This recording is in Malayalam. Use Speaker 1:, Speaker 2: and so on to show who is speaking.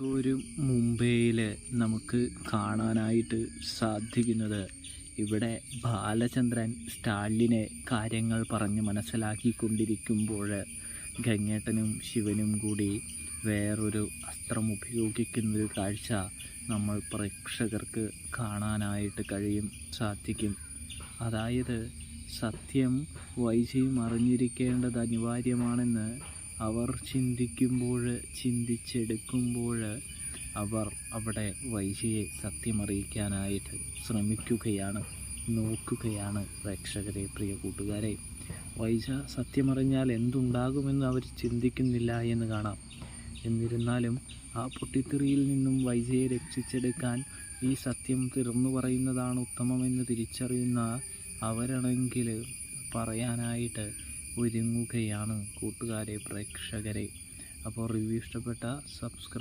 Speaker 1: ഒരു മുംബൈയിൽ നമുക്ക് കാണാനായിട്ട് സാധിക്കുന്നത്, ഇവിടെ ബാലചന്ദ്രൻ സ്റ്റാലിനെ കാര്യങ്ങൾ പറഞ്ഞ് മനസ്സിലാക്കിക്കൊണ്ടിരിക്കുമ്പോൾ ഗംഗേട്ടനും ശിവനും കൂടി വേറൊരു അസ്ത്രം ഉപയോഗിക്കുന്നൊരു കാഴ്ച നമ്മൾ പ്രേക്ഷകർക്ക് കാണാനായിട്ട് സാധിക്കും. അതായത് സത്യം വൈശിയും അറിഞ്ഞിരിക്കേണ്ടത് അനിവാര്യമാണെന്ന് അവർ ചിന്തിച്ചെടുക്കുമ്പോൾ അവർ അവിടെ വൈശിയെ സത്യമറിയിക്കാനായിട്ട് നോക്കുകയാണ് പ്രേക്ഷകരെ, പ്രിയ കൂട്ടുകാരെ. വൈശ സത്യമറിഞ്ഞാൽ എന്തുണ്ടാകുമെന്ന് അവർ ചിന്തിക്കുന്നില്ല എന്ന് കാണാം. എന്നിരുന്നാലും ആ പൊട്ടിത്തെറിയിൽ നിന്നും വൈശയെ രക്ഷിച്ചെടുക്കാൻ ഈ സത്യം തുറന്നു പറയുന്നതാണ് ഉത്തമമെന്ന് തിരിച്ചറിയുന്ന അവരാണെങ്കിൽ പറയാനായിട്ട് ഒരുങ്ങുകയാണ് കൂട്ടുകാരെ, പ്രേക്ഷകരെ. അപ്പോൾ റിവ്യൂ ഇഷ്ടപ്പെട്ട സബ്സ്ക്രൈബ്